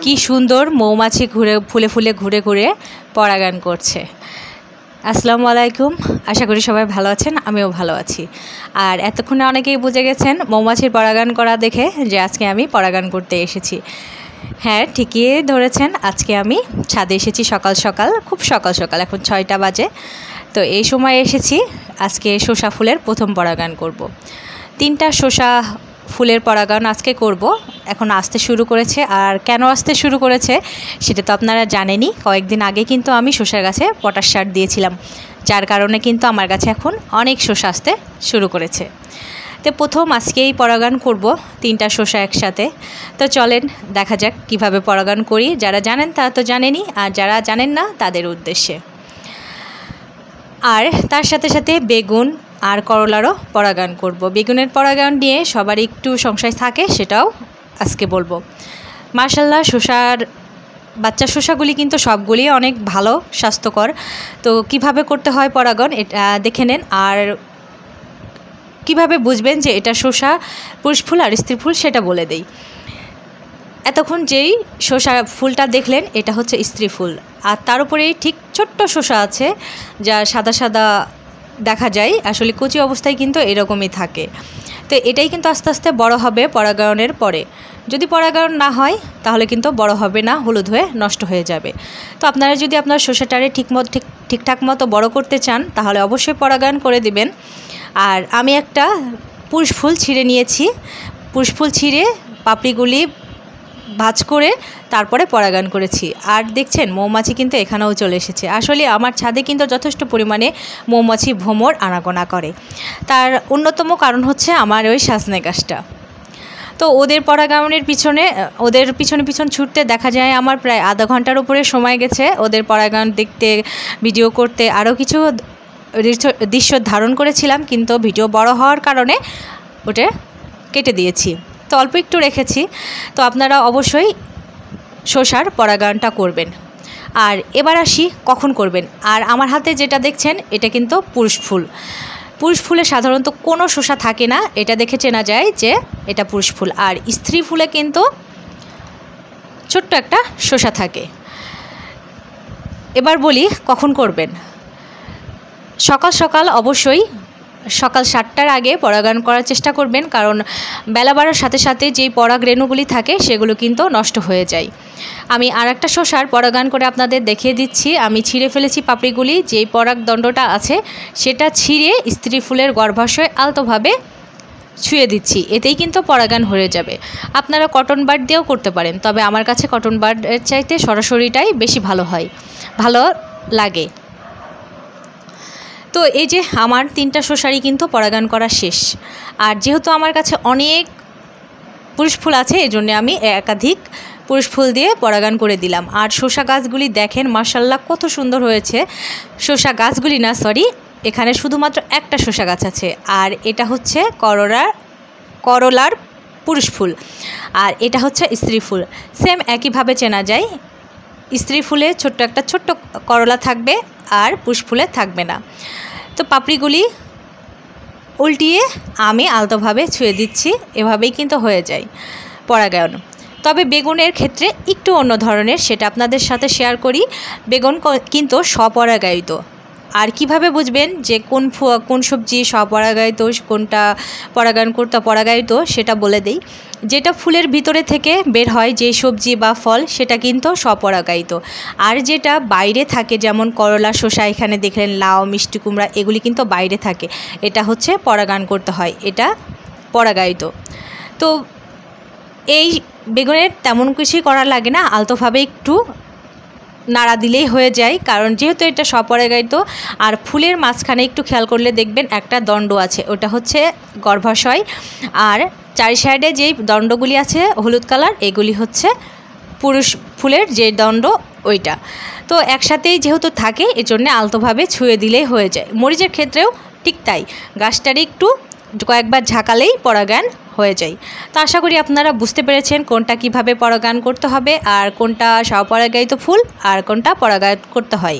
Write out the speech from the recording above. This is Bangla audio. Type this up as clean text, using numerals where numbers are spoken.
কি সুন্দর মৌমাছি ফুলে ফুলে ঘুরে ঘুরে পরাগান করছে। আসসালামু আলাইকুম, আশা করি সবাই ভালো আছেন, আমিও ভালো আছি। আর এতক্ষণে অনেকেই বুঝে গেছেন মৌমাছির পরাগান করা দেখে যে আজকে আমি পরাগান করতে এসেছি। হ্যাঁ, ঠিকই ধরেছেন, আজকে আমি ছাদে এসেছি সকাল সকাল, খুব সকাল সকাল, এখন 6টা বাজে। তো এই সময় এসেছি আজকে শসা ফুলের প্রথম পরাগান করব। 3টা শসা ফুলের পরাগান আজকে করব। এখন আসতে শুরু করেছে, আর কেন আসতে শুরু করেছে সেটা তো আপনারা জানেনই। কয়েকদিন আগে কিন্তু আমি শসার গাছে পটাশ সার দিয়েছিলাম, যার কারণে কিন্তু আমার গাছে এখন অনেক শসা আসতে শুরু করেছে। তো প্রথম আজকেই পরাগান করব 3টা শসা একসাথে। তো চলেন দেখা যাক কিভাবে পরাগান করি। যারা জানেন তারা তো জানেনই, আর যারা জানেন না তাদের উদ্দেশ্যে। আর তার সাথে সাথে বেগুন আর করলারও পরাগান করব। বেগুনের পরাগান নিয়ে সবার একটু সংশয় থাকে, সেটাও আজকে বলবো। মাশাআল্লাহ, শসার বাচ্চা শসাগুলি কিন্তু সবগুলি অনেক ভালো, স্বাস্থ্যকর। তো কিভাবে করতে হয় পরাগান এটা দেখে নেন। আর কিভাবে বুঝবেন যে এটা শসা পুরুষ ফুল আর স্ত্রী ফুল সেটা বলে দেই। এতক্ষণ যেই শসা ফুলটা দেখলেন এটা হচ্ছে স্ত্রী ফুল, আর তার উপরেই ঠিক ছোট্ট শসা আছে যা সাদা সাদা দেখা যায়, আসলে কচি অবস্থায় কিন্তু এরকমই থাকে। তো এটাই কিন্তু আস্তে আস্তে বড় হবে পরাগায়নের পরে। যদি পরাগায়ন না হয় তাহলে কিন্তু বড় হবে না, হলুদ হয়ে নষ্ট হয়ে যাবে। তো আপনারা যদি আপনার শসাটারে ঠিকঠাক মতো বড় করতে চান তাহলে অবশ্যই পরাগায়ন করে দিবেন। আর আমি একটা পুরুষ ফুল ছিঁড়ে নিয়েছি। পুরুষ ফুল ছিঁড়ে পাপড়িগুলি ভাঁজ করে তারপরে পরাগান করেছি। আর দেখছেন মৌমাছি কিন্তু এখানেও চলে এসেছে। আসলে আমার ছাদে কিন্তু যথেষ্ট পরিমাণে মৌমাছি ভ্রমর আনাগোনা করে। তার অন্যতম কারণ হচ্ছে আমার ওই সজনে গাছটা। তো ওদের পরাগায়নের ওদের পিছন ছুটতে দেখা যায় আমার প্রায় আধা ঘন্টার উপরে সময় গেছে। ওদের পরাগায়ন দেখতে, ভিডিও করতে, আরও কিছু দৃশ্য ধারণ করেছিলাম, কিন্তু ভিডিও বড় হওয়ার কারণে ওটা কেটে দিয়েছি। তো অল্প একটু রেখেছি। তো আপনারা অবশ্যই শসার পরাগায়নটা করবেন। আর এবার আসি কখন করবেন। আর আমার হাতে যেটা দেখছেন এটা কিন্তু পুরুষ ফুল। পুরুষ ফুলে সাধারণত কোনো শসা থাকে না, এটা দেখে চেনা যায় যে এটা পুরুষ ফুল। আর স্ত্রী ফুলে কিন্তু ছোট্ট একটা শসা থাকে। এবার বলি কখন করবেন। সকাল সকাল, অবশ্যই সকাল 7টার আগে পরাগায়ন করার চেষ্টা করবেন, কারণ বেলা বাড়ার সাথে সাথে যেই পরাগ রেণুগুলি থাকে সেগুলো কিন্তু নষ্ট হয়ে যায়। আমি আর একটা শসার পরাগায়ন করে আপনাদের দেখিয়ে দিচ্ছি। আমি ছিঁড়ে ফেলেছি পাপড়িগুলি, যেই পরাগ দণ্ডটা আছে সেটা ছিঁড়ে স্ত্রী ফুলের গর্ভাশয়ে আলতোভাবে ছুঁয়ে দিচ্ছি, এতেই কিন্তু পরাগায়ন হয়ে যাবে। আপনারা কটন বাড দিয়েও করতে পারেন, তবে আমার কাছে কটন বাডের চাইতে সরাসরিটাই বেশি ভালো লাগে। তো এই যে আমার 3টা শসারই কিন্তু পরাগায়ন করা শেষ। আর যেহেতু আমার কাছে অনেক পুরুষ ফুল আছে, এই জন্য আমি একাধিক পুরুষ ফুল দিয়ে পরাগায়ন করে দিলাম। আর শসা গাছগুলি দেখেন মাশাআল্লাহ কত সুন্দর হয়েছে। শসা গাছগুলি না, সরি, এখানে শুধুমাত্র একটা শসা গাছ আছে। আর এটা হচ্ছে করলার পুরুষ ফুল, আর এটা হচ্ছে স্ত্রী ফুল। সেম একইভাবে চেনা যায়। স্ত্রী ফুলে ছোট্ট করলা থাকবে, আর পুরুষ ফুলে থাকবে না। তো পাপড়িগুলি উল্টিয়ে আমি আলতোভাবে ছুঁয়ে দিচ্ছি, এভাবেই কিন্তু হয়ে যায় পরাগায়ন। তবে বেগুনের ক্ষেত্রে একটু অন্য ধরনের, সেটা আপনাদের সাথে শেয়ার করি। বেগুন কিন্তু স্বপরাগায়িত। আর কিভাবে বুঝবেন যে কোন সবজি স্বপরাগায়িত, কোনটা পরাগায়ন করতে পরাগায়িত সেটা বলে দেই। যেটা ফুলের ভিতরে থেকে বের হয় যে সবজি বা ফল সেটা কিন্তু স্বপরাগায়িত। আর যেটা বাইরে থাকে, যেমন করলা, শসা, এখানে দেখলেন লাউ, মিষ্টি কুমড়া, এগুলি কিন্তু বাইরে থাকে, এটা হচ্ছে পরাগায়ন করতে হয়, এটা পরাগায়িত। তো এই বেগুনের তেমন কিছুই করা লাগে না, আলতোভাবে একটু নাড়া দিলেই হয়ে যায়, কারণ যেহেতু এটা স্বপরাগায়িত। আর ফুলের মাঝখানে একটু খেয়াল করলে দেখবেন একটা দণ্ড আছে, ওটা হচ্ছে গর্ভাশয়। আর চারি সাইডে যেই দণ্ডগুলি আছে হলুদ কালার, এগুলি হচ্ছে পুরুষ ফুলের যে দণ্ড, ওইটা। তো একসাথেই যেহেতু থাকে, এজন্য আলতোভাবে ছুঁয়ে দিলেই হয়ে যায়। মরিচের ক্ষেত্রেও ঠিক তাই, গাছটার একটু কয়েকবার ঝাঁকালেই পরাগায়ন হয়ে যায়। তো আশা করি আপনারা বুঝতে পেরেছেন কোনটা কিভাবে পরাগায়ন করতে হবে, আর কোনটা স্বপরাগায়িত ফুল আর কোনটা পরাগায়ন করতে হয়।